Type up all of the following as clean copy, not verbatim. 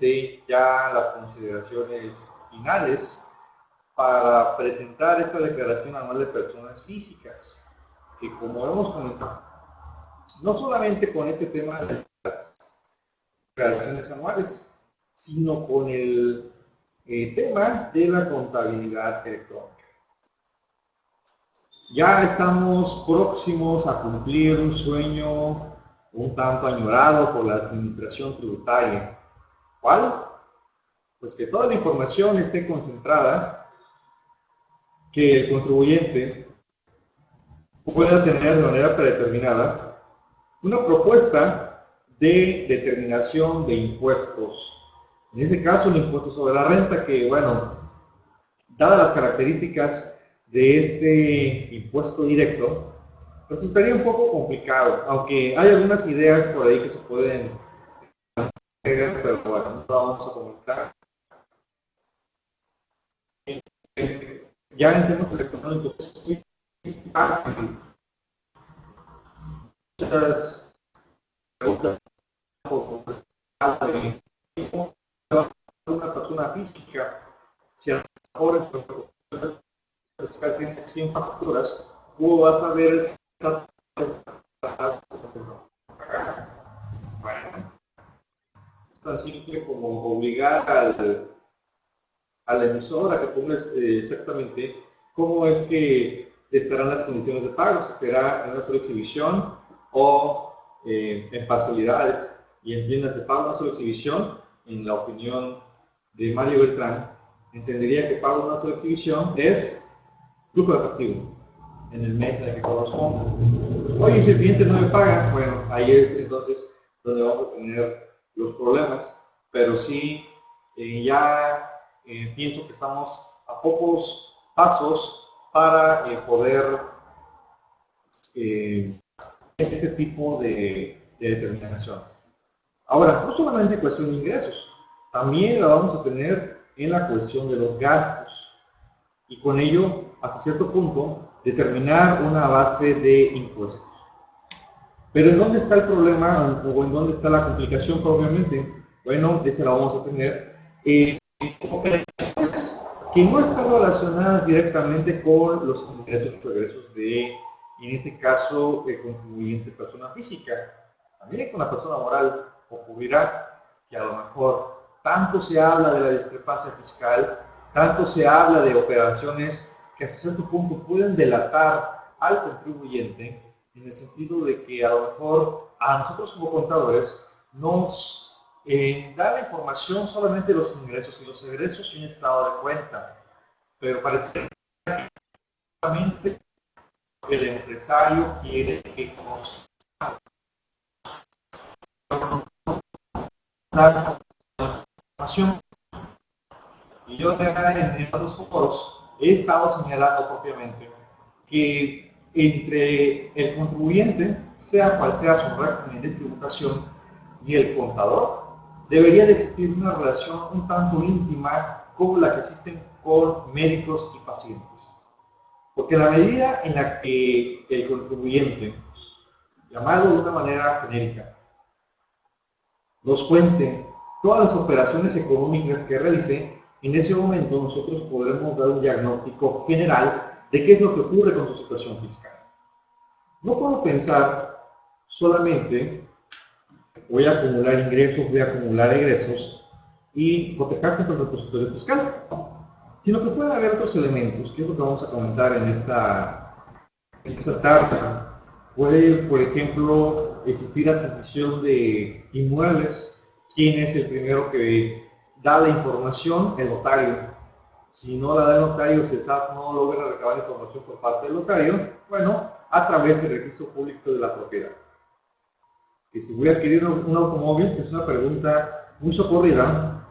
ya las consideraciones finales para presentar esta declaración anual de personas físicas, que como hemos comentado, no solamente con este tema de las declaraciones anuales, sino con el tema de la contabilidad electrónica. Ya estamos próximos a cumplir un sueño un tanto añorado por la administración tributaria. ¿Cuál? Pues que toda la información esté concentrada, que el contribuyente pueda tener de manera predeterminada una propuesta de determinación de impuestos. En ese caso, el impuesto sobre la renta, que, bueno, dadas las características de este impuesto directo, resultaría un poco complicado, aunque hay algunas ideas por ahí que se pueden hacer, pero bueno, no lo vamos a comentar. Ya en temas electrónicos es muy fácil. Muchas preguntas sobre cómo una persona física, si a lo mejor el fiscal tiene 100 facturas, ¿cómo vas a ver esa? Bueno, es tan simple como obligar al emisor a que ponga exactamente cómo es que estarán las condiciones de pago, si será en una sola exhibición o en parcialidades. Y entiendas, el pago en una sola exhibición, en la opinión de Mario Beltrán, entendería que pago en una sola exhibición es flujo de efectivo en el mes en el que corresponde. Oye, si el cliente no me paga, bueno, ahí es entonces donde vamos a tener los problemas, pero sí, ya pienso que estamos a pocos pasos para poder ese tipo de determinaciones. Ahora, no solamente en cuestión de ingresos, también la vamos a tener en la cuestión de los gastos. Y con ello, hasta cierto punto, determinar una base de impuestos. Pero ¿en dónde está el problema o en dónde está la complicación propiamente? Bueno, esa la vamos a tener operaciones que no están relacionadas directamente con los ingresos o egresos de, en este caso, el contribuyente persona física. También con la persona moral ocurrirá que a lo mejor tanto se habla de la discrepancia fiscal, tanto se habla de operaciones que hasta cierto punto pueden delatar al contribuyente, en el sentido de que a lo mejor a nosotros como contadores nos da la información solamente de los ingresos y los egresos y un estado de cuenta, pero parece que solamente el empresario quiere que conozca la información. Y yo en otros foros he estado señalando propiamente que entre el contribuyente, sea cual sea su régimen de tributación, y el contador, debería de existir una relación un tanto íntima como la que existen con médicos y pacientes. Porque en la medida en la que el contribuyente, llamado de una manera genérica, nos cuente todas las operaciones económicas que realice, en ese momento nosotros podremos dar un diagnóstico general de qué es lo que ocurre con su situación fiscal. No puedo pensar solamente voy a acumular ingresos, voy a acumular egresos y hipotecar contra el repositorio fiscal, sino que pueden haber otros elementos, que es lo que vamos a comentar en esta tarde. Puede, por ejemplo, existir adquisición de inmuebles. ¿Quién es el primero que da la información? El notario. Si no la da el notario, si el SAT no logra recabar información por parte del notario, bueno, a través del registro público de la propiedad. Y si voy a adquirir un automóvil, es una pregunta muy socorrida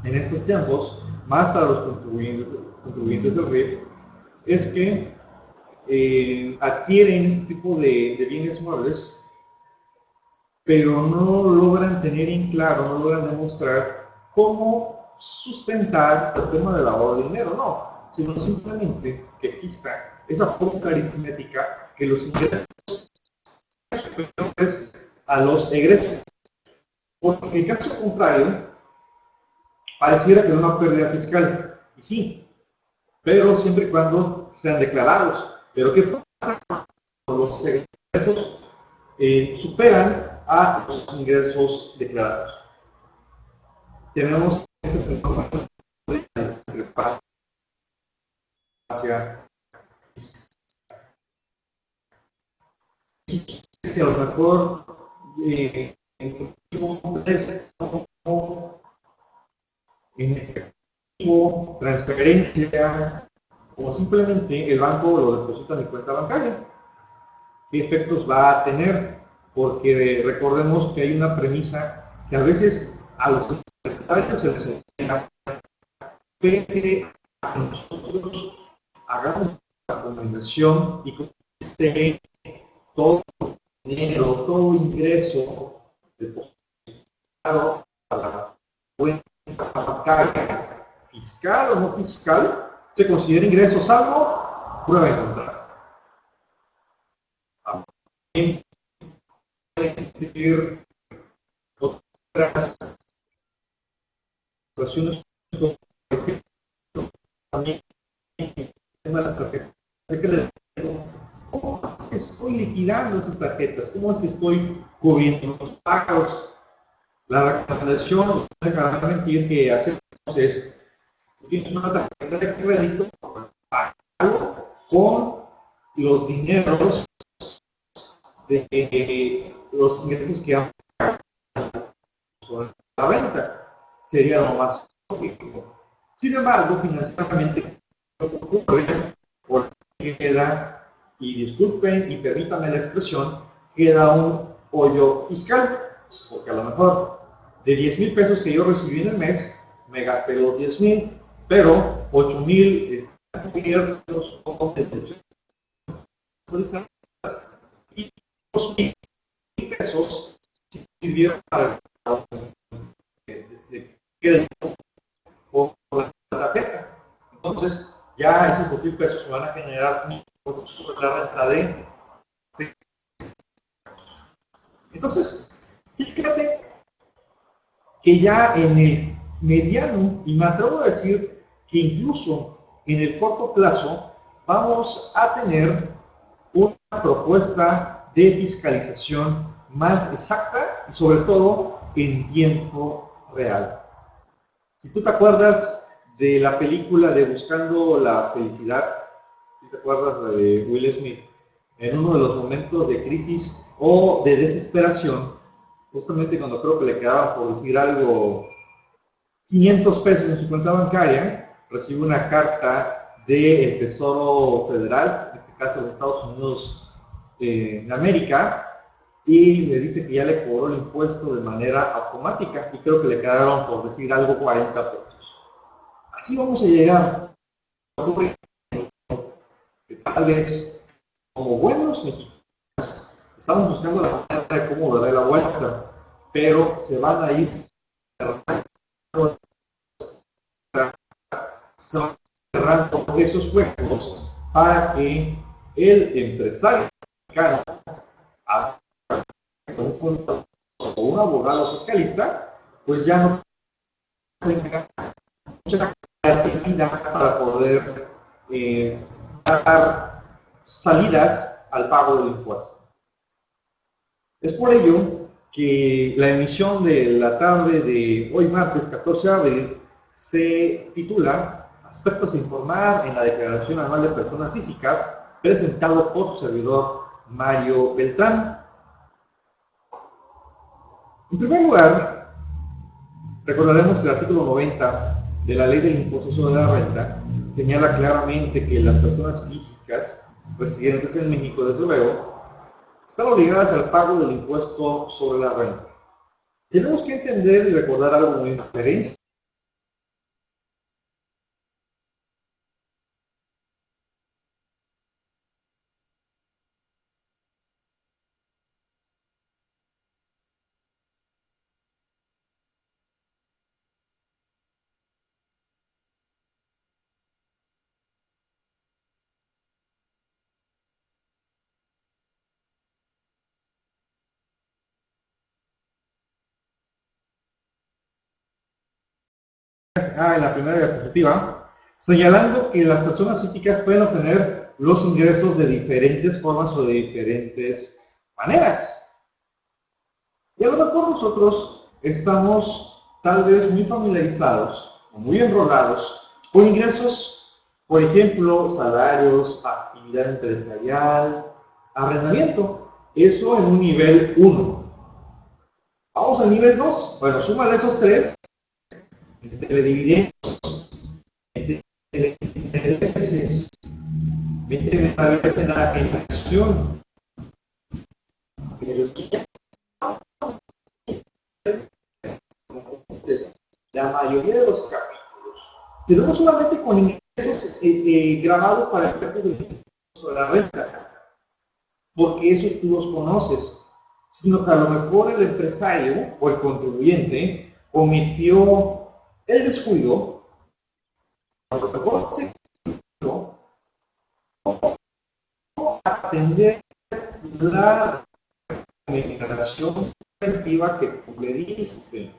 en estos tiempos, más para los contribuyentes del RIF, es que adquieren este tipo de bienes muebles, pero no logran tener en claro, no logran demostrar cómo sustentar el tema del lavado de dinero, no, sino simplemente que exista esa fórmula aritmética que los ingresos superiores a los egresos. Porque en el caso contrario, pareciera que no hay una pérdida fiscal. Y sí, pero siempre y cuando sean declarados. Pero ¿qué pasa cuando los ingresos superan a los ingresos declarados? Tenemos este fenómeno de discrepancia. Que a lo mejor en efectivo, transferencia, o simplemente el banco lo deposita en mi cuenta bancaria. ¿Qué efectos va a tener? Porque recordemos que hay una premisa que a veces a los empresarios se les enseña, pese a que nosotros hagamos la recomendación y que esté todo dinero, todo ingreso depositado a la cuenta bancaria, fiscal o no fiscal, se considera ingreso salvo prueba en contra. También puede existir otras situaciones, por ejemplo, también el tema de las tarjetas de crédito. ¿Cómo es que estoy liquidando esas tarjetas? ¿Cómo es que estoy cubriendo los pagos? La recomendación, no me dejarán mentir, que hacemos es, si tienes una tarjeta de crédito, pago con los dineros de los ingresos que han sobre la venta. Sería lo más lógico. Sin embargo, financieramente, lo que ocurre, porque queda, y disculpen y permítanme la expresión, queda un hoyo fiscal, porque a lo mejor de 10,000 pesos que yo recibí en el mes, me gasté los 10,000, pero 8,000 están cubiertos con deducciones y 2,000 pesos sirvieron para de crédito por la tarjeta. Entonces, ya esos 2,000 pesos se van a generar un impuesto sobre la renta de. ¿Sí? Entonces, fíjate que ya en el mediano, y me atrevo a decir que incluso en el corto plazo, vamos a tener una propuesta de fiscalización más exacta y sobre todo en tiempo real. Si tú te acuerdas de la película de Buscando la Felicidad, si te acuerdas de Will Smith, en uno de los momentos de crisis o de desesperación, justamente cuando creo que le quedaba, por decir algo, 500 pesos en su cuenta bancaria, recibe una carta del Tesoro Federal, en este caso de Estados Unidos de América, y le dice que ya le cobró el impuesto de manera automática y creo que le quedaron, por decir algo, 40 pesos. Así vamos a llegar a ocurrir que tal vez como buenos mexicanos estamos buscando la manera de cómo darle la vuelta, pero se van a ir cerrando esos huecos para que el empresario mexicano, o un abogado fiscalista, pues ya no tenga mucha creatividad para poder dar salidas al pago del impuesto. Es por ello que la emisión de la tarde de hoy martes 14 de abril se titula Aspectos a informar en la Declaración Anual de Personas Físicas, presentado por su servidor Mario Beltrán. En primer lugar, recordaremos que el artículo 90 de la Ley del Impuesto sobre la Renta señala claramente que las personas físicas residentes en México, desde luego, están obligadas al pago del impuesto sobre la renta. Tenemos que entender y recordar algo muy diferente. en la primera diapositiva, señalando que las personas físicas pueden obtener los ingresos de diferentes formas o de diferentes maneras. Y a lo mejor nosotros estamos tal vez muy familiarizados o muy enrolados con ingresos, por ejemplo, salarios, actividad empresarial, arrendamiento. Eso en un nivel 1. Vamos al nivel 2. Bueno, súmale esos tres, le dividimos entre intereses, métele tal vez en la inversión. La mayoría de los capítulos tenemos solamente con ingresos grabados para efectos de la renta, porque esos tú los conoces, sino que a lo mejor el empresario o el contribuyente cometió el descuido, a lo mejor se descuidó, atender la recomendación preventiva que tú le diste.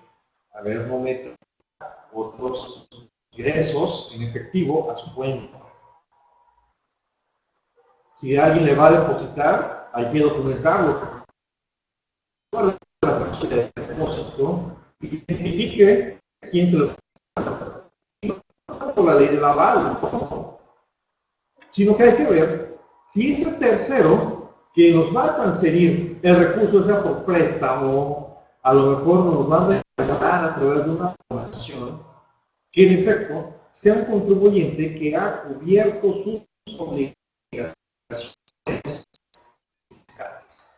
A ver, no meta otros ingresos en efectivo a su cuenta. Si alguien le va a depositar, hay que documentarlo. La fecha de depósito, identifique quién se lo está por la ley del aval, sino que hay que ver si ese tercero que nos va a transferir el recurso, sea por préstamo, a lo mejor nos va a regalar a través de una donación, que en efecto sea un contribuyente que ha cubierto sus obligaciones fiscales.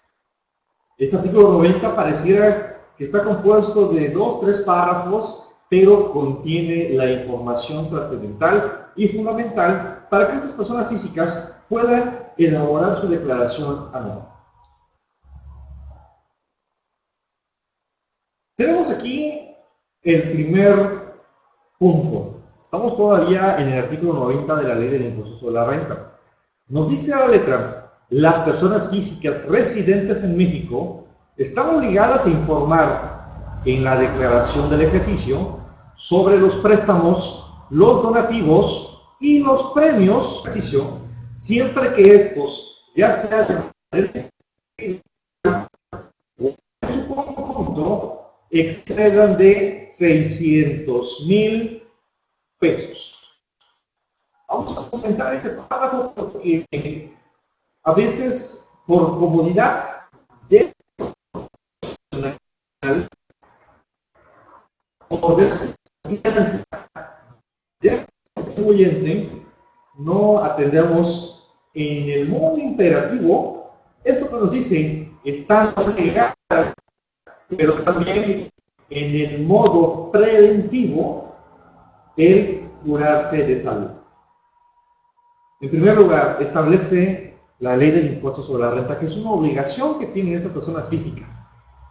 Este artículo 90 pareciera que está compuesto de 2, 3 párrafos, pero contiene la información trascendental y fundamental para que estas personas físicas puedan elaborar su declaración anual. Tenemos aquí el primer punto. Estamos todavía en el artículo 90 de la Ley del Impuesto sobre la Renta. Nos dice la letra: las personas físicas residentes en México están obligadas a informar en la declaración del ejercicio sobre los préstamos, los donativos y los premios de ejercicio, siempre que estos ya sean en su conjunto excedan de 600,000 pesos. Vamos a comentar este párrafo porque a veces, por comodidad de o de contribuyente, no atendemos en el modo imperativo esto que nos dice están obligadas, pero también en el modo preventivo el curarse de salud. En primer lugar, establece la ley del impuesto sobre la renta, que es una obligación que tienen estas personas físicas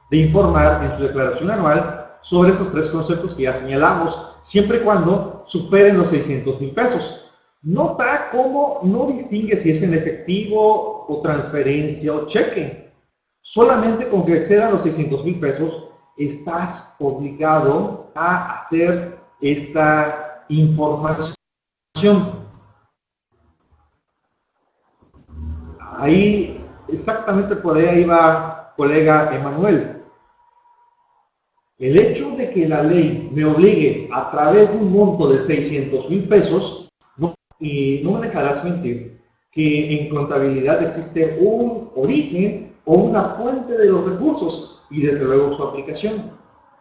de informar en su declaración anual sobre esos tres conceptos que ya señalamos, siempre y cuando superen los 600,000 pesos. Nota cómo no distingue si es en efectivo o transferencia o cheque. Solamente con que excedan los 600,000 pesos estás obligado a hacer esta información. Ahí, exactamente por ahí va, colega Emanuel. El hecho de que la ley me obligue a través de un monto de 600,000 pesos, y no me dejarás mentir, que en contabilidad existe un origen o una fuente de los recursos y desde luego su aplicación.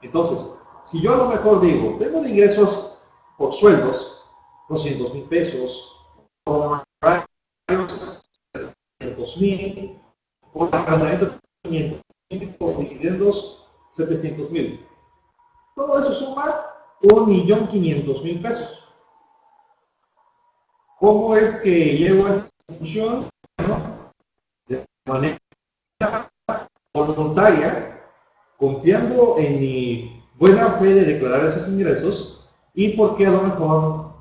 Entonces, si yo a lo mejor digo, tengo de ingresos por sueldos, 200,000 pesos, por 200,000, por arrendamiento 500,000, por dividendos 700,000. Todo eso suma 1,500,000 pesos. ¿Cómo es que llego a esta función? Bueno, de manera voluntaria, confiando en mi buena fe de declarar esos ingresos y porque a lo mejor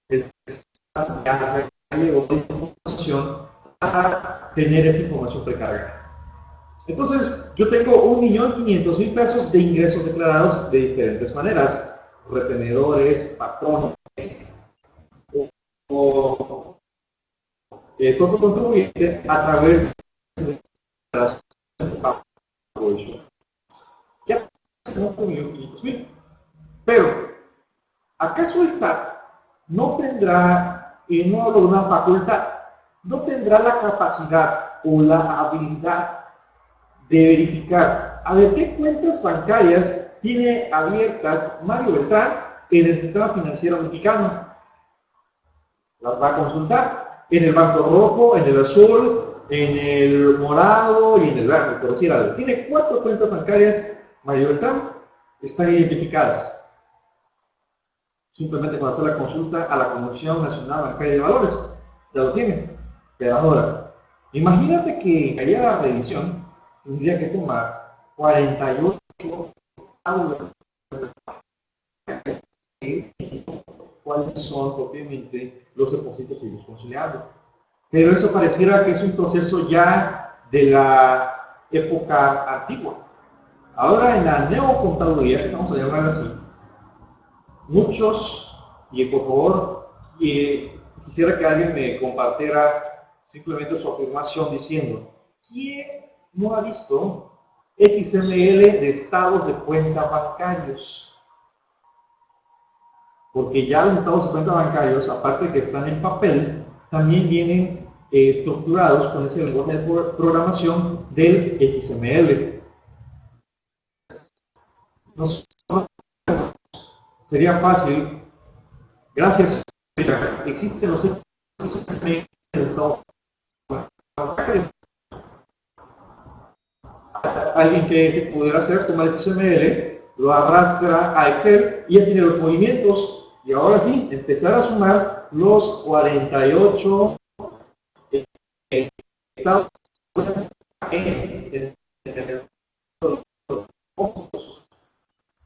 ya se llegó la información para tener esa información precargada. Entonces, yo tengo 1,500,000 pesos de ingresos declarados de diferentes maneras. retenedores, patrones, o todo contribuyente a través de las ya tenemos 1.500.000. Pero, ¿acaso el SAT no tendrá, y no hablo de una facultad, no tendrá la capacidad o la habilidad de verificar a ver qué cuentas bancarias tiene abiertas Mario Beltrán en el sistema financiero mexicano? Las va a consultar en el banco rojo, en el azul, en el morado y en el verde, por decir algo. Tiene 4 cuentas bancarias Mario Beltrán, están identificadas. Simplemente con hacer la consulta a la Comisión Nacional Bancaria de Valores, ya lo tienen. Pero ahora, imagínate que haya la revisión, tendría que tomar 48 estados cuáles son propiamente los depósitos y los conciliables. Pero eso pareciera que es un proceso ya de la época antigua. Ahora en la neocontaduría, vamos a llamar así, muchos, y por favor, quisiera que alguien me compartiera simplemente su afirmación diciendo, ¿quién no ha visto XML de estados de cuenta bancarios? Porque ya los estados de cuenta bancarios, aparte de que están en papel, también vienen estructurados con ese lenguaje de programación del XML. Sería fácil, gracias, existen los XML en el estado bancario. Alguien que pudiera hacer, tomar el XML, lo arrastra a Excel y ya tiene los movimientos. Y ahora sí, empezar a sumar los 48 estados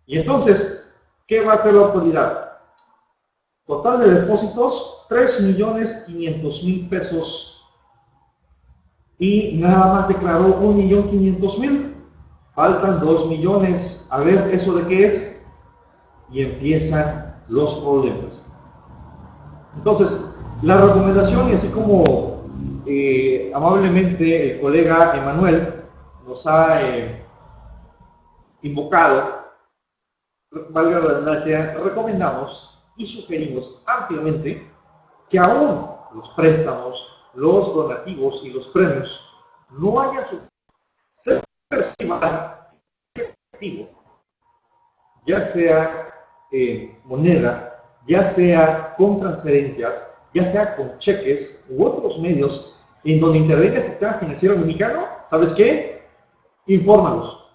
y entonces, ¿qué va a hacer la autoridad? Total de depósitos, 3.500.000 pesos. Y nada más declaró 1.500.000. Faltan 2 millones. A ver, ¿eso de qué es? Y empiezan los problemas. Entonces, la recomendación, y así como amablemente el colega Emanuel nos ha invocado, valga la redundancia, recomendamos y sugerimos ampliamente que aún los préstamos, los donativos y los premios no hayan se perciban efectivo, ya sea moneda, ya sea con transferencias, ya sea con cheques u otros medios en donde intervenga el sistema financiero mexicano. ¿Sabes qué? Infórmalos.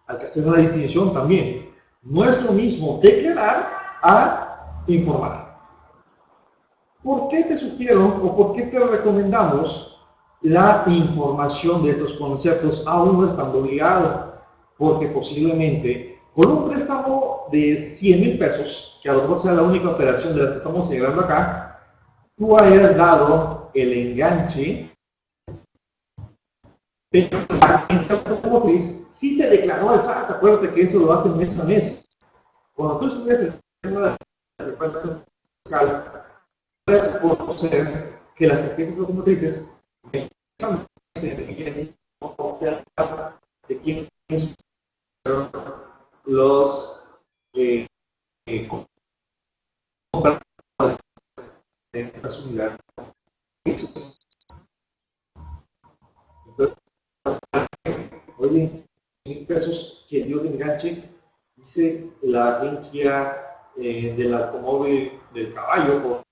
Hay que hacer una distinción también. No es lo mismo declarar a informar. ¿Por qué te sugiero o por qué te recomendamos la información de estos conceptos aún no estando obligado? Porque posiblemente con un préstamo de 100,000 pesos, que a lo mejor sea la única operación de la que estamos señalando acá, tú hayas dado el enganche, pero la agencia automotriz sí te declaró el SAT. Acuérdate que eso lo hacen mes a mes. Cuando tú estuvieras en el sistema de la declaración fiscal, puedes conocer que las agencias automotrices de quién los compradores de estas unidades. Entonces, oye, 100 pesos que dio de enganche, dice la agencia del automóvil del caballo, por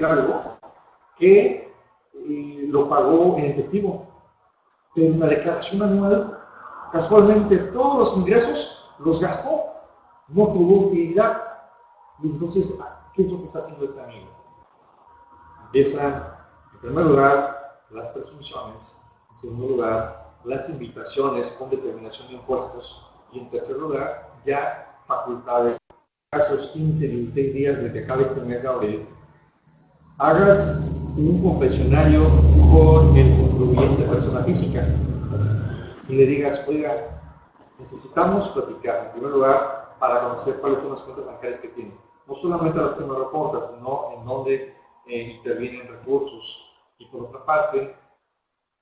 algo, que lo pagó en efectivo. Pero en la declaración anual, casualmente todos los ingresos los gastó, no tuvo utilidad. Y entonces, ¿qué es lo que está haciendo este amigo? Empiezan, en primer lugar, las presunciones, en segundo lugar, las invitaciones con determinación de impuestos, y en tercer lugar, ya facultades. Casos 15, 16 días de que acabe este mes de abril, hagas un confesionario con el contribuyente persona física y le digas, oiga, necesitamos platicar. En primer lugar, para conocer cuáles son las cuentas bancarias que tienen. No solamente las que me reporta, sino en dónde intervienen recursos. Y por otra parte,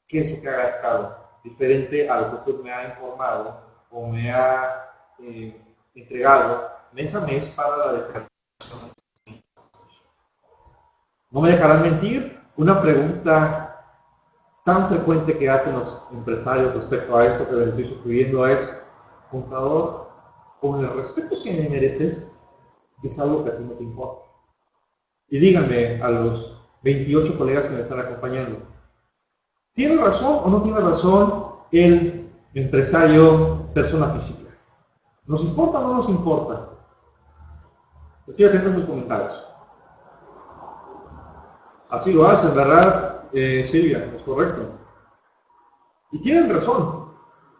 qué es lo que ha gastado, diferente a lo que usted me ha informado o me ha entregado mes a mes para la declaración. No me dejarán mentir, una pregunta tan frecuente que hacen los empresarios respecto a esto que les estoy sugiriendo es: contador, con el respeto que me mereces, es algo que a ti no te importa. Y díganme a los 28 colegas que me están acompañando, ¿tiene razón o no tiene razón el empresario persona física? ¿Nos importa o no nos importa? Estoy atento a sus comentarios. Así lo hacen, ¿verdad, Silvia? Es correcto. Y tienen razón,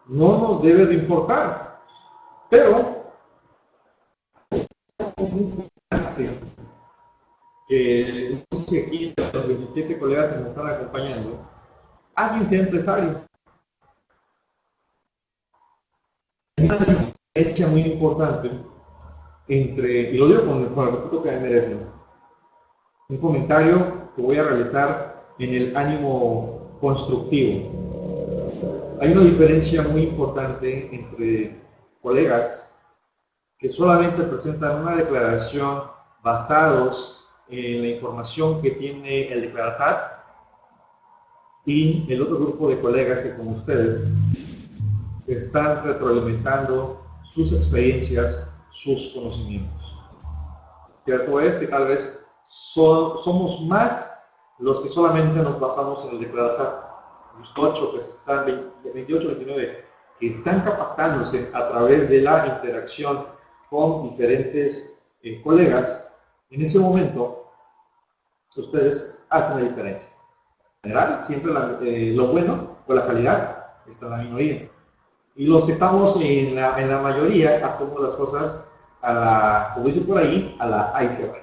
no nos debe de importar, pero que no sé si aquí de los 27 colegas que me están acompañando, alguien sea empresario. Hay una diferencia muy importante entre, y lo digo con el respeto que me merecen, un comentario que voy a realizar en el ánimo constructivo. Hay una diferencia muy importante entre colegas que solamente presentan una declaración basados en la información que tiene el Declarasat y el otro grupo de colegas que, como ustedes, están retroalimentando sus experiencias, sus conocimientos. Cierto es que tal vez somos más los que solamente nos basamos en el Declarasat. Los 8 que están, 28, 29, que están capacitándose a través de la interacción con diferentes colegas, en ese momento ustedes hacen la diferencia. En general, siempre lo bueno o la calidad está en la minoría. Y los que estamos en la mayoría hacemos las cosas a la, como dice por ahí, a la ahí se va.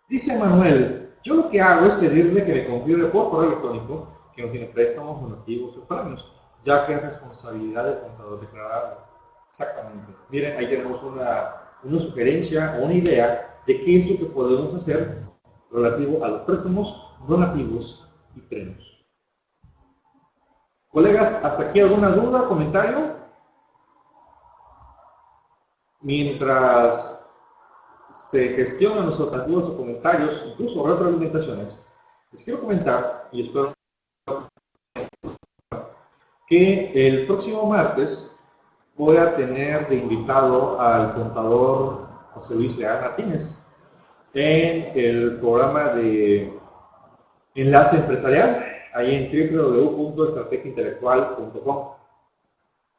Dice Manuel, yo lo que hago es pedirle que me confirme por correo electrónico que no tiene préstamos, donativos o premios, ya que es responsabilidad del contador declararlo. Exactamente. Miren, ahí tenemos una sugerencia o una idea de qué es lo que podemos hacer relativo a los préstamos, donativos y premios. Colegas, ¿hasta aquí alguna duda, comentario? Mientras se gestionan los donativos o comentarios, incluso retroalimentaciones, les quiero comentar, y espero que el próximo martes voy a tener de invitado al contador José Luis Leal Martínez en el programa de Enlace Empresarial, ahí en www.estrategiaintelectual.com.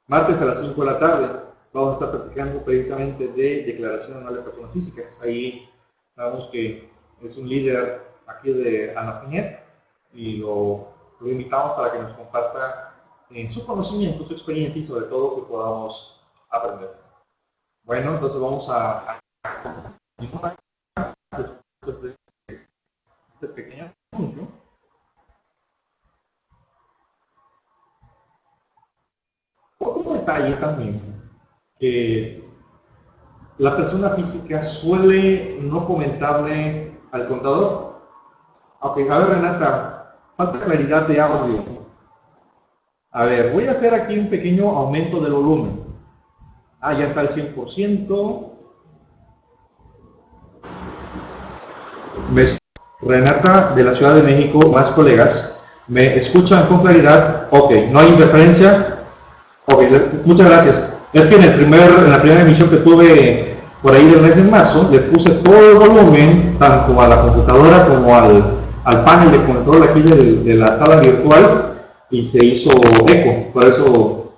Martes a las 5 de la tarde vamos a estar platicando precisamente de declaración anual de personas físicas. Ahí sabemos que es un líder aquí de Anafinet y lo invitamos para que nos comparta su conocimiento, su experiencia y sobre todo que podamos aprender. Bueno, entonces vamos a continuar después de este pequeño anuncio. Otro detalle también, que la persona física suele no comentarle al contador. Ok, a ver, Renata, falta claridad de audio. A ver, voy a hacer aquí un pequeño aumento del volumen. Ah, ya está al 100%. Renata, de la Ciudad de México, más colegas, ¿me escuchan con claridad? Ok, ¿no hay interferencia? Ok, muchas gracias. Es que en la primera emisión que tuve por ahí del mes de marzo, le puse todo el volumen, tanto a la computadora como al panel de control aquí de la sala virtual, y se hizo eco, por eso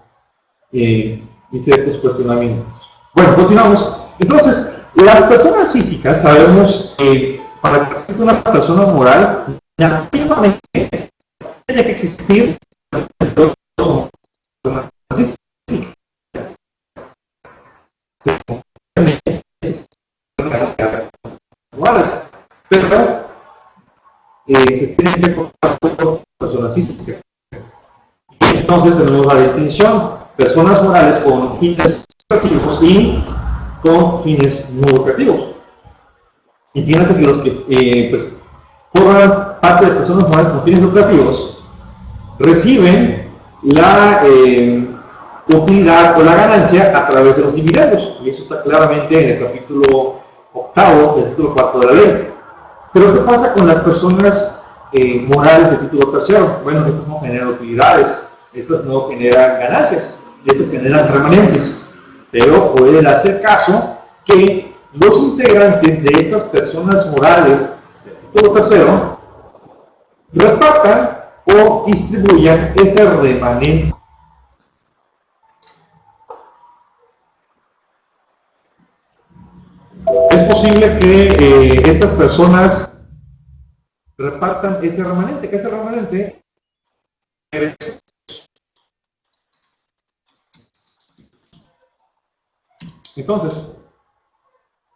hice estos cuestionamientos. Bueno, continuamos. Entonces, las personas físicas sabemos que para que exista una persona moral, nativamente tiene que existir personas físicas. Pero se tienen que formar personas físicas. Entonces tenemos la distinción, personas morales con fines lucrativos y con fines no lucrativos. Entiéndase que los que pues, forman parte de personas morales con fines lucrativos reciben la utilidad o la ganancia a través de los dividendos, y eso está claramente en el capítulo 8 del título 4 de la ley. Pero ¿qué pasa con las personas morales del título 3? Bueno, estas no generan utilidades, estas no generan ganancias, estas generan remanentes, pero puede darse el caso que los integrantes de estas personas morales del título 3 repartan o distribuyan ese remanente. Es posible que estas personas repartan ese remanente, que ese remanente entonces,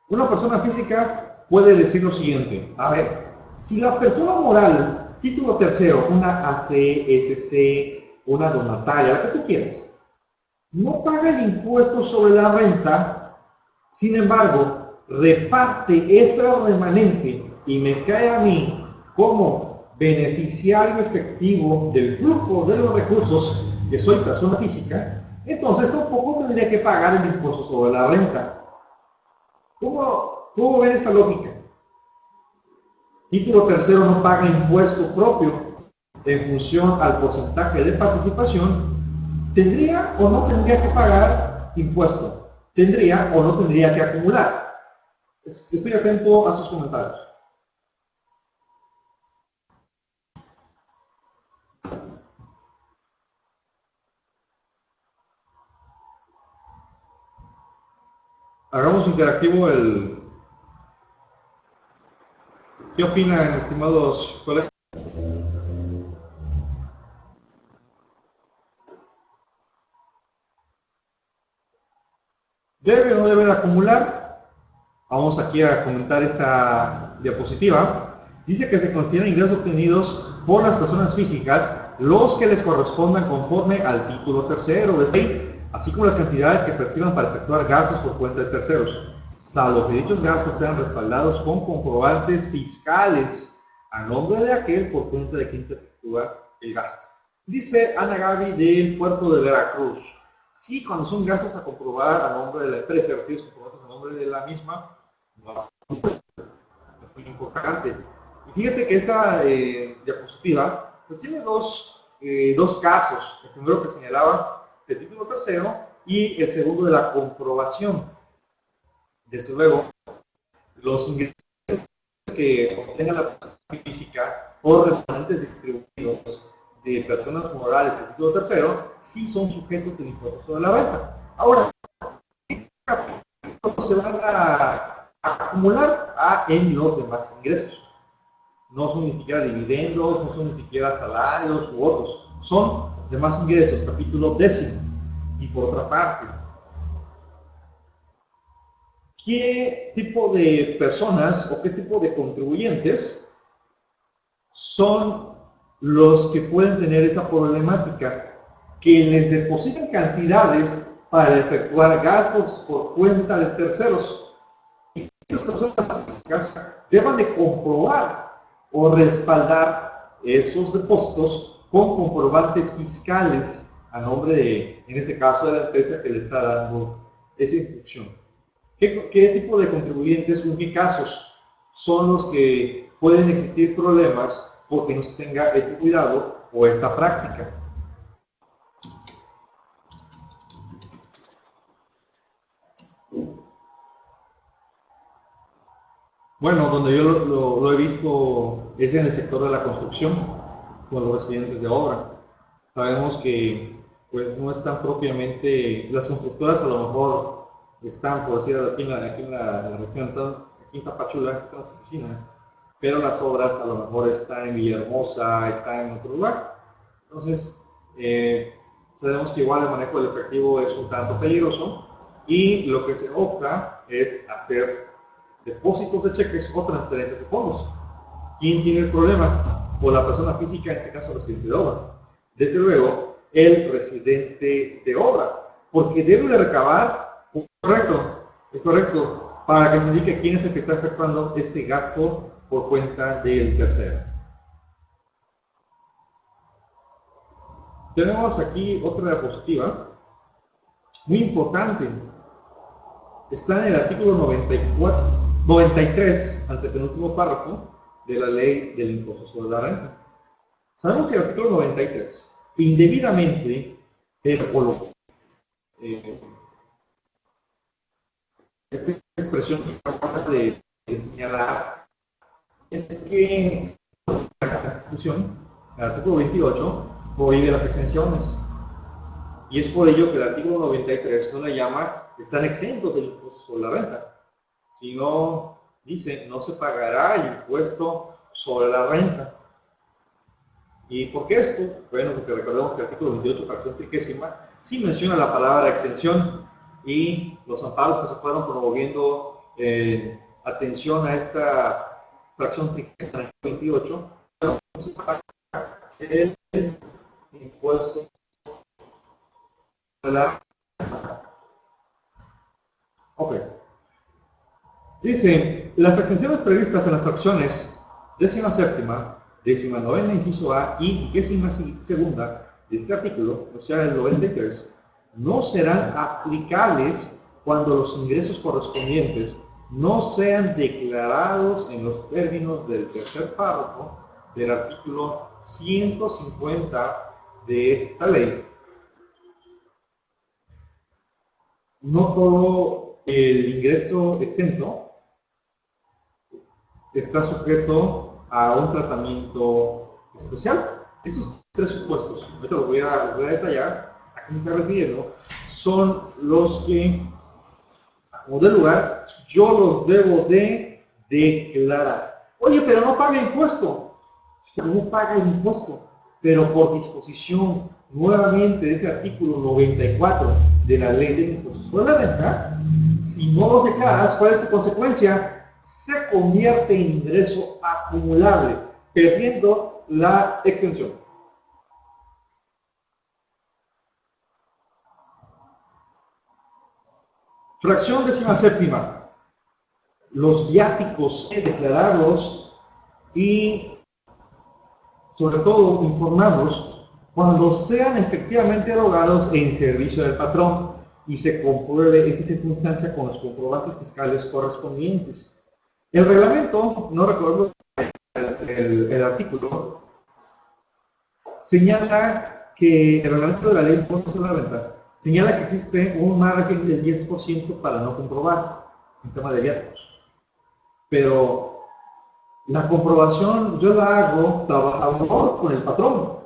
una persona física puede decir lo siguiente: a ver, si la persona moral, título 3, una AC, SC, una donataria, la que tú quieras, no paga el impuesto sobre la renta, sin embargo, reparte ese remanente y me cae a mí como beneficiario efectivo del flujo de los recursos, que soy persona física, entonces tampoco tendría que pagar el impuesto sobre la renta. ¿Cómo ven esta lógica? Título 3 no paga impuesto propio en función al porcentaje de participación. ¿Tendría o no tendría que pagar impuesto? ¿Tendría o no tendría que acumular? Estoy atento a sus comentarios. Hagamos interactivo el... ¿Qué opinan, estimados colegas? ¿Debe o no debe de acumular? Vamos aquí a comentar esta diapositiva. Dice que se consideran ingresos obtenidos por las personas físicas los que les correspondan conforme al título 3 de esta ley, así como las cantidades que perciban para efectuar gastos por cuenta de terceros, salvo que dichos gastos sean respaldados con comprobantes fiscales a nombre de aquel por cuenta de quien se efectúa el gasto. Dice Ana Gaby del puerto de Veracruz: sí, cuando son gastos a comprobar a nombre de la empresa, recibes comprobantes a nombre de la misma, no, es muy importante. Y fíjate que esta diapositiva pues tiene dos casos. El primero que señalaba el título 3 y el segundo de la comprobación. Desde luego, los ingresos que obtenga la persona física por remanentes distribuidos de personas morales del título 3 sí son sujetos del impuesto sobre la renta. Ahora, se van a acumular en los demás ingresos. No son ni siquiera dividendos, no son ni siquiera salarios u otros. Son demás ingresos, capítulo 10. Y por otra parte, ¿qué tipo de personas o qué tipo de contribuyentes son los que pueden tener esa problemática? Que les depositan cantidades para efectuar gastos por cuenta de terceros. Y esas personas deben de comprobar o respaldar esos depósitos con comprobantes fiscales a nombre de, en este caso, de la empresa que le está dando esa instrucción. ¿Qué tipo de contribuyentes o en qué casos son los que pueden existir problemas porque no se tenga este cuidado o esta práctica? Bueno, donde yo lo he visto es en el sector de la construcción, con los residentes de obra. Sabemos que pues, no están propiamente, las constructoras a lo mejor están, por decir, aquí en la región, aquí en Tapachula, aquí están las oficinas, pero las obras a lo mejor están en Villahermosa, están en otro lugar. Entonces, sabemos que igual el manejo del efectivo es un tanto peligroso y lo que se opta es hacer depósitos de cheques o transferencias de fondos. ¿Quién tiene el problema? O la persona física, en este caso el residente de obra. Desde luego, el residente de obra, porque debe de recabar, correcto, Es correcto, para que se indique quién es el que está efectuando ese gasto por cuenta del tercero. Tenemos aquí otra diapositiva muy importante. Está en el artículo 93, antepenúltimo párrafo, de la ley del impuesto sobre la renta. Sabemos que el artículo 93, indebidamente, esta expresión que acaba de señalar es que la Constitución, el artículo 28, prohíbe las exenciones. Y es por ello que el artículo 93 no la llama, están exentos del impuesto sobre la renta, sino dice, no se pagará el impuesto sobre la renta. ¿Y por qué esto? Bueno, porque recordemos que el artículo 28, fracción trigésima, sí menciona la palabra exención, y los amparos que se fueron promoviendo atención a esta fracción trigésima en el 28, no se paga el impuesto sobre la renta. Ok. Dice, las exenciones previstas en las fracciones 17ª, 19ª, inciso A y 22ª de este artículo, o sea, el 93, no serán aplicables cuando los ingresos correspondientes no sean declarados en los términos del tercer párrafo del artículo 150 de esta ley. No todo el ingreso exento está sujeto a un tratamiento especial. Esos tres supuestos, ahorita los voy a detallar, a qué se está refiriendo, son los que, como de lugar, yo los debo de declarar. Oye, pero no paga impuesto. No paga el impuesto, pero por disposición nuevamente de ese artículo 94 de la ley del impuesto sobre la renta, si no los declaras, ¿cuál es tu consecuencia? Se convierte en ingreso acumulable, perdiendo la exención. Fracción 17ª. Los viáticos hay que declararlos y, sobre todo, informarlos cuando sean efectivamente erogados en servicio del patrón y se compruebe esa circunstancia con los comprobantes fiscales correspondientes. El reglamento, no recuerdo el artículo, señala que el reglamento de la ley de impuestos sobre la renta señala que existe un margen del 10% para no comprobar en tema de viáticos. Pero la comprobación yo la hago trabajador con el patrón.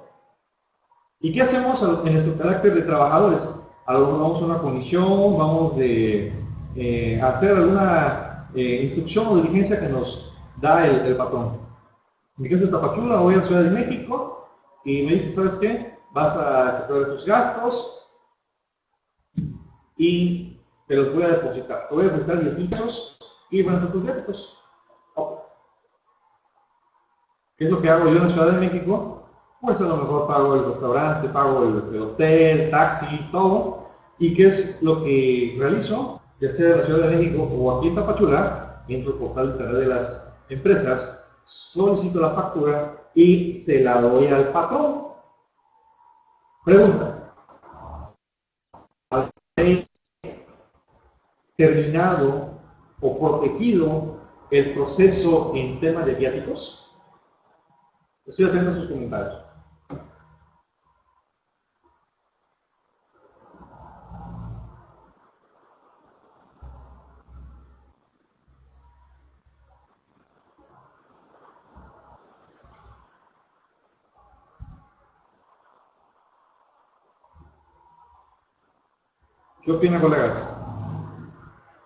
¿Y qué hacemos en nuestro carácter de trabajadores? Vamos a una comisión, vamos a hacer alguna instrucción o diligencia que nos da el patrón. En mi caso de Tapachula, voy a la Ciudad de México y me dice, ¿sabes qué? Vas a efectuar esos gastos y te los voy a depositar. Te voy a depositar 10,000 pesos y van a ser tus viáticos. Okay. ¿Qué es lo que hago yo en la Ciudad de México? Pues a lo mejor pago el restaurante, pago el hotel, taxi, todo. ¿Y qué es lo que realizo? Ya sea en la Ciudad de México o aquí en Tapachula, entro al portal de internet de las empresas, solicito la factura y se la doy al patrón. Pregunta. ¿Has terminado o protegido el proceso en tema de viáticos? Estoy atento a sus comentarios. ¿Qué opinan, colegas?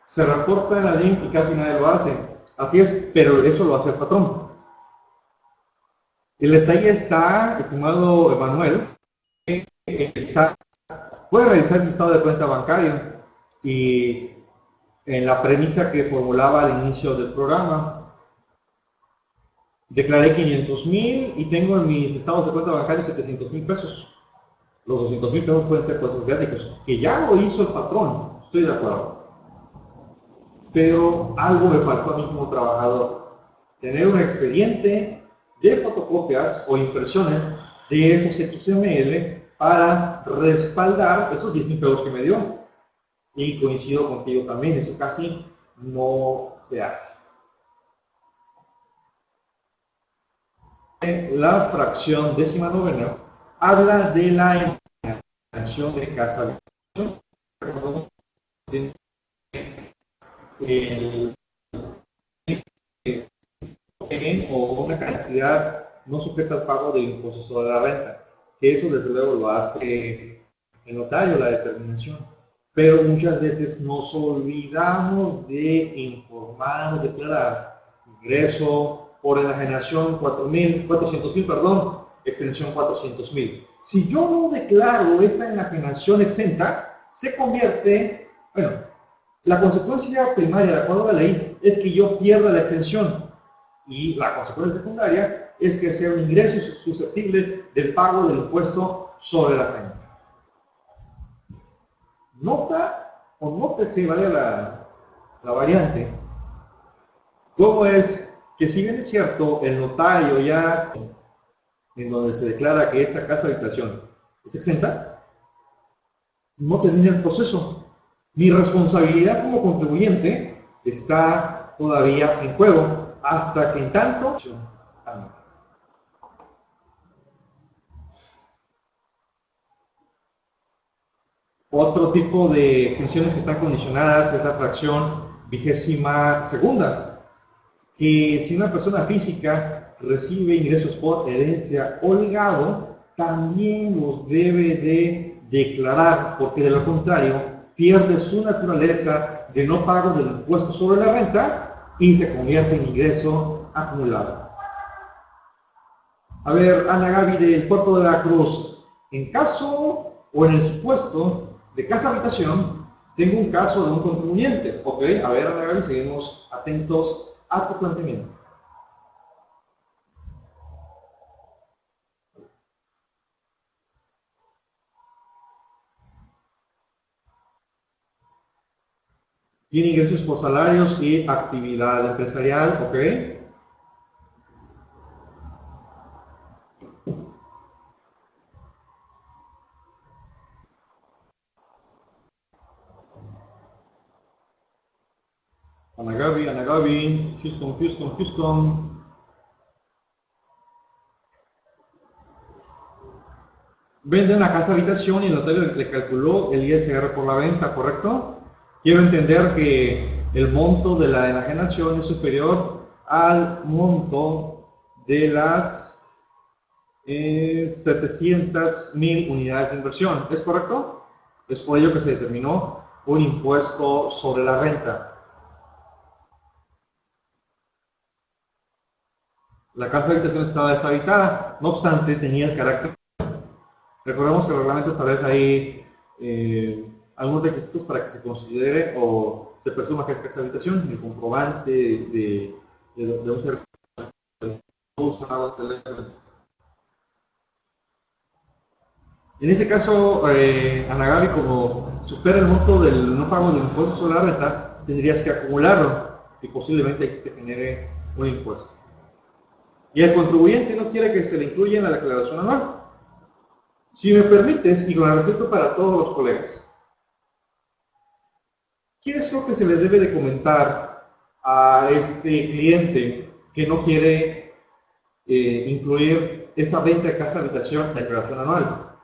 Se reporta en la DIM y casi nadie lo hace. Así es, pero eso lo hace el patrón. El detalle está, estimado Emanuel, que puede realizar el listado de cuenta bancaria y en la premisa que formulaba al inicio del programa, declaré 500,000 y tengo en mis estados de cuenta bancaria 700,000 pesos. Los 200,000 pesos pueden ser cuatro viáticos, que ya lo hizo el patrón, estoy de acuerdo. pero algo me faltó a mí como trabajador. Tener un expediente de fotocopias o impresiones de esos XML para respaldar esos 10,000 pesos que me dio. Y coincido contigo también, eso casi no se hace. La fracción décima novena habla de la enajenación de casa habitación. O una cantidad no sujeta al pago del impuesto sobre la renta, que eso desde luego lo hace el notario, la determinación. Pero muchas veces nos olvidamos de informar, declarar ingreso por enajenación 400,000, perdón, extensión 400,000. Si yo no declaro esa enajenación exenta, se convierte, bueno, la consecuencia primaria de acuerdo a la ley es que yo pierda la exención y la consecuencia secundaria es que sea un ingreso susceptible del pago del impuesto sobre la renta. Nota o nótese, vaya la variante, cómo es que si bien es cierto, el notario ya en donde se declara que esa casa habitación es exenta, no termina el proceso. Mi responsabilidad como contribuyente está todavía en juego hasta que en tanto... Otro tipo de exenciones que están condicionadas es la fracción 22ª, que si una persona física recibe ingresos por herencia o legado, también los debe de declarar, porque de lo contrario pierde su naturaleza de no pago del impuesto sobre la renta y se convierte en ingreso acumulado. A ver, Ana Gaby del Puerto de la Cruz, en caso o en el supuesto de casa habitación, tengo un caso de un contribuyente. Ok, a ver, Ana Gaby, seguimos atentos a tu planteamiento. Tiene ingresos por salarios y actividad empresarial, ok. Ana Gaby, Houston. Vende una casa habitación y el notario le calculó el ISR por la venta, ¿correcto? Quiero entender que el monto de la enajenación es superior al monto de las 700,000 unidades de inversión, ¿es correcto? Es por ello que se determinó un impuesto sobre la renta. La casa de habitación estaba deshabitada, no obstante tenía el carácter. Recordemos que el reglamento establece ahí algunos requisitos para que se considere o se presuma que es casa de habitación, el comprobante de un servicio. En ese caso, Ana Gaby, como supera el monto del no pago del impuesto sobre la renta, tendrías que acumularlo y posiblemente ahí se te genere un impuesto. Y el contribuyente no quiere que se le incluya en la declaración anual. Si me permites, y con el respeto para todos los colegas, ¿qué es lo que se le debe de comentar a este cliente que no quiere incluir esa venta de casa habitación en la declaración anual?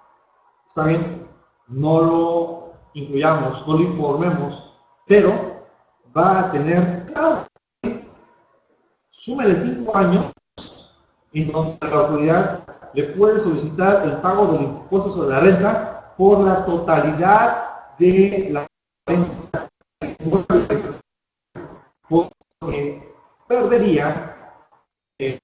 Está bien, no lo incluyamos, no lo informemos, pero va a tener, claro, súmele 5 años en donde la autoridad le puede solicitar el pago del impuesto sobre la renta por la totalidad de la renta, porque perdería el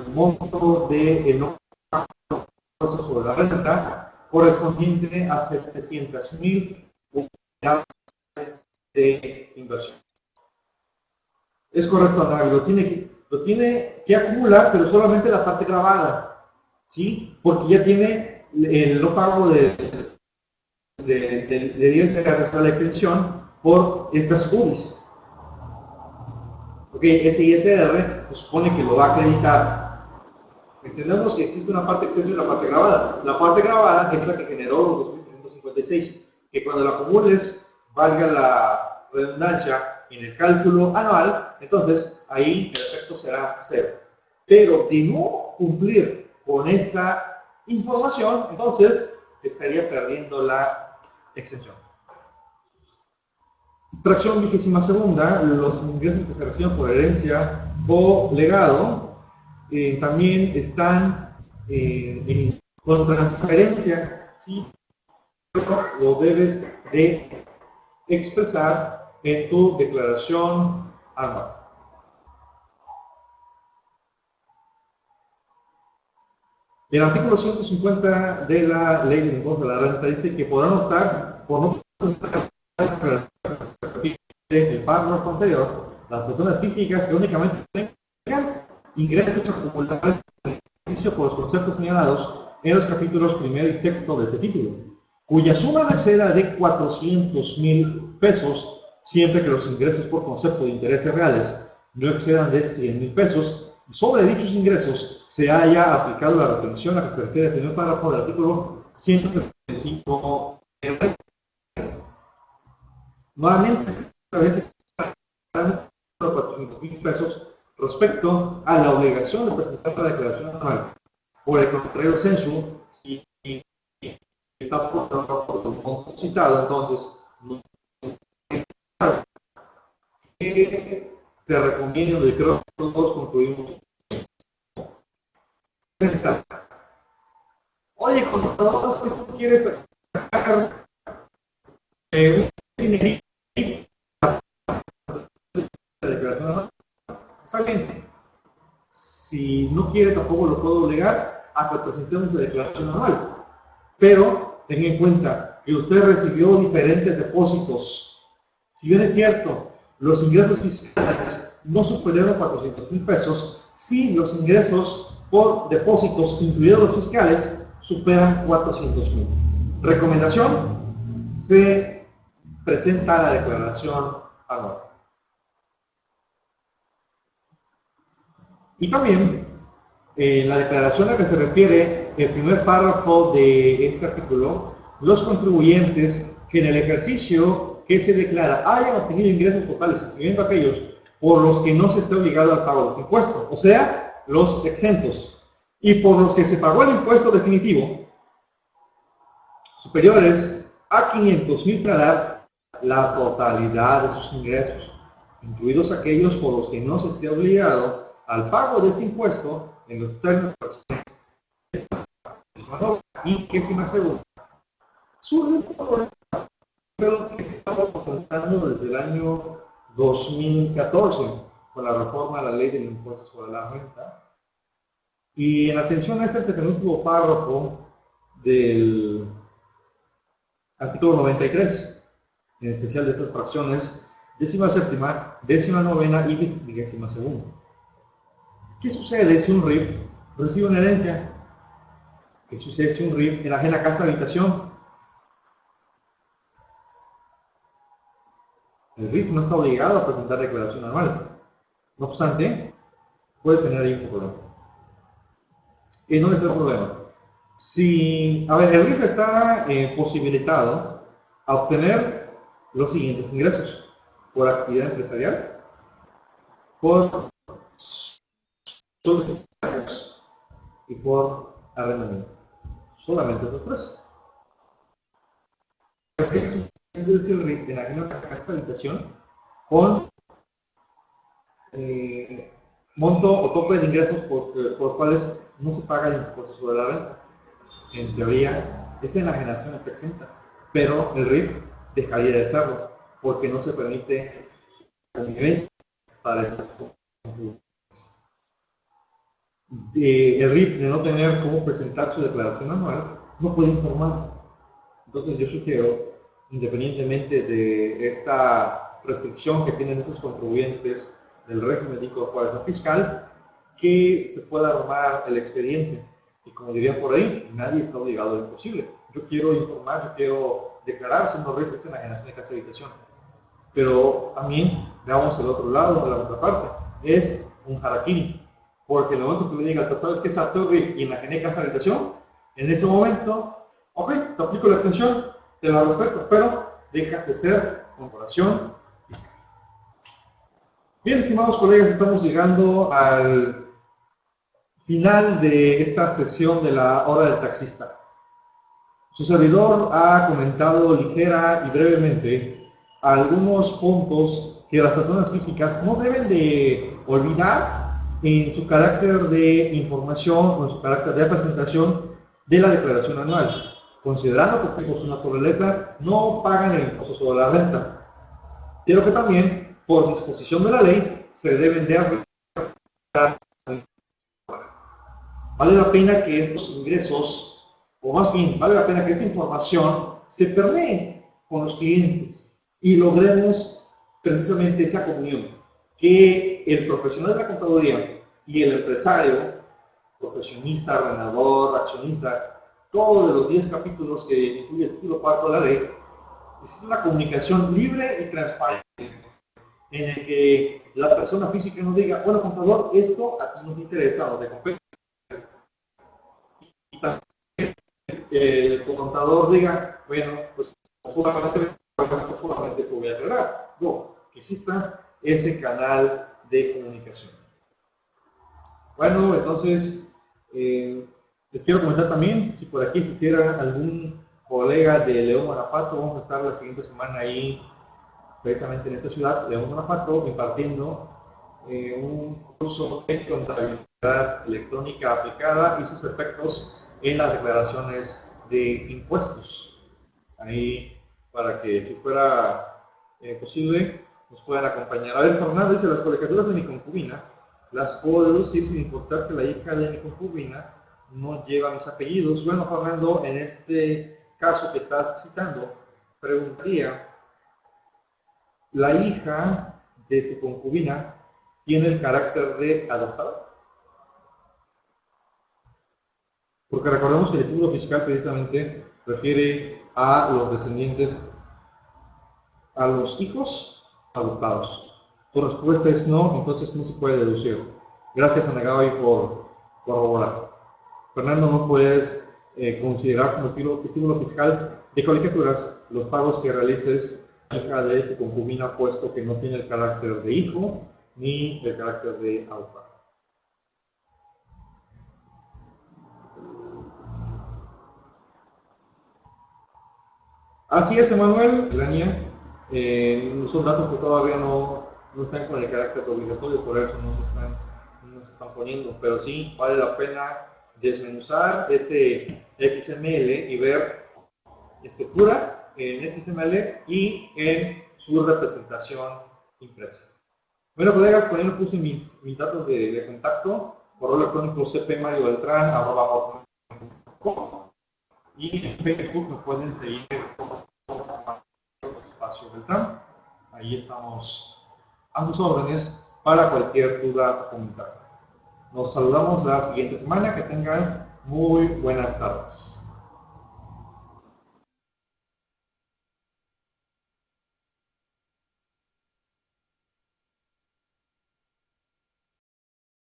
monto del no pago del impuesto sobre la renta correspondiente a 700,000 unidades de inversión. Es correcto, Ana, lo tiene que acumular, pero solamente la parte grabada, ¿sí? Porque ya tiene el no pago de ISR, la exención por estas UDIs. Ok, ese ISR se supone que lo va a acreditar. Entendemos que existe una parte exenta y una parte grabada. La parte grabada es la que generó los 2.356, que cuando la acumules, valga la redundancia, en el cálculo anual, entonces ahí el efecto será cero. Pero de no cumplir con esta información, entonces estaría perdiendo la exención. Fracción 22ª, los ingresos que se reciben por herencia o legado también están con transferencia, ¿sí? Pero lo debes de expresar en tu declaración anual. El artículo 150 de la Ley del Impuesto de la Renta dice que podrán optar por no el párrafo anterior las personas físicas que únicamente tengan ingresos acumulables de ejercicio por los conceptos señalados en los capítulos 1 y 6 de este título, cuya suma no exceda de 400,000 pesos, siempre que los ingresos por concepto de intereses reales no excedan de 100,000 pesos. Sobre dichos ingresos se haya aplicado la retención a que se refiere el primer párrafo del artículo 135. Nuevamente, esta vez está 400,000 pesos respecto a la obligación de presentar la declaración anual. Por el contrario, censo, si está por el monto citado, entonces no te recomiendo, y creo que todos concluimos. Oye, contador, si tú quieres sacar un dinerito de declaración anual, está bien. Si no quiere, tampoco lo puedo obligar a que presentemos la declaración anual. Pero tenga en cuenta que usted recibió diferentes depósitos. Si bien es cierto, los ingresos fiscales no superaron 400,000 pesos, sí los ingresos por depósitos, incluidos los fiscales, superan 400,000. Recomendación: se presenta la declaración anual. Y también, en la declaración a la que se refiere el primer párrafo de este artículo, los contribuyentes que en el ejercicio que se declara hayan obtenido ingresos totales, incluyendo aquellos por los que no se esté obligado al pago de este impuesto, o sea, los exentos, y por los que se pagó el impuesto definitivo, superiores a 500,000, declarar la totalidad de sus ingresos, incluidos aquellos por los que no se esté obligado al pago de este impuesto en los términos de y 22ª. Surge un problema que estamos contando desde el año 2014 con la reforma a la ley del impuesto sobre la renta. Y en atención a este penúltimo párrafo del artículo 93, en especial de estas fracciones 17ª, 19ª y 22ª. ¿Qué sucede si un RIF recibe una herencia? ¿Qué sucede si un RIF enajena casa habitación? El RIF no está obligado a presentar declaración anual. No obstante, puede tener ahí un problema. ¿Y dónde está el problema? Si, el RIF está posibilitado a obtener los siguientes ingresos: por actividad empresarial, por solicitantes y por arrendamiento. Solamente esos tres. Es decir, el RIF enajena una casa habitación con monto o tope de ingresos por los cuales no se paga el impuesto sobre la renta. En teoría, esa enajenación está exenta, pero el RIF dejaría de serlo porque no se permite el nivel para esas contribuciones. El RIF, de no tener cómo presentar su declaración anual, no puede informar. Entonces, yo sugiero, independientemente de esta restricción que tienen esos contribuyentes del régimen de incorporación fiscal, que se pueda armar el expediente. Y como diría por ahí, nadie está obligado a lo imposible. Yo quiero informar, yo quiero declarar si no RIF es enajenación de casa de habitación. Pero también veamos el otro lado, la otra parte. es un harakiri. Porque en el momento que me digas, ¿sabes qué es Satsurif? Y imaginé casa de habitación, en ese momento, ok, te aplico la extensión, te la respeto, pero dejas de ser corporación fiscal. Bien, estimados colegas, estamos llegando al final de esta sesión de la hora del taxista. Su servidor ha comentado ligera y brevemente algunos puntos que las personas físicas no deben de olvidar en su carácter de información o en su carácter de presentación de la declaración anual, considerando que por su naturaleza no pagan el impuesto sobre la renta, pero que también por disposición de la ley se deben de aplicar. Vale la pena que estos ingresos, o más bien, vale la pena que esta información se permee con los clientes y logremos precisamente esa comunión, que el profesional de la contaduría y el empresario, profesionista, arrendador, accionista, todos de los 10 capítulos que incluye el título cuarto de la ley, es una comunicación libre y transparente, en el que la persona física nos diga, bueno, contador, esto a ti no te interesa, no te compete. Y también el contador diga, bueno, pues solamente te voy a aclarar. No, que exista ese canal de comunicación. Bueno, entonces, les quiero comentar también, si por aquí existiera algún colega de León, Guanajuato, vamos a estar la siguiente semana ahí, precisamente en esta ciudad, León, Guanajuato, impartiendo un curso de contabilidad electrónica aplicada y sus efectos en las declaraciones de impuestos. Ahí, para que si fuera posible, nos puedan acompañar. A ver, Fernando dice, las colegiaturas de mi concubina las puedo deducir sin importar que la hija de mi concubina no lleva mis apellidos. Bueno, Fernando, en este caso que estás citando, preguntaría, ¿la hija de tu concubina tiene el carácter de adoptada? Porque recordemos que el estímulo fiscal precisamente refiere a los descendientes, a los hijos adoptados. Tu respuesta es no, entonces no se puede deducir. Gracias, Ana Gaby, por corroborar. Fernando, ¿no puedes considerar como estímulo fiscal de colegiaturas los pagos que realices a la hija de tu concubina, puesto que no tiene el carácter de hijo ni el carácter de adoptado? Así es, Emanuel, Grania. Son datos que todavía no están con el carácter obligatorio, por eso no se están poniendo. Pero sí, vale la pena desmenuzar ese XML y ver escritura en XML y en su representación impresa. Bueno, colegas, por ahí me puse mis datos de contacto, correo electrónico cpmariodeltran@hotmail.com, y en Facebook me pueden seguir como Espacio Beltrán. Ahí estamos a sus órdenes para cualquier duda o comentario. Nos saludamos la siguiente semana. Que tengan muy buenas tardes.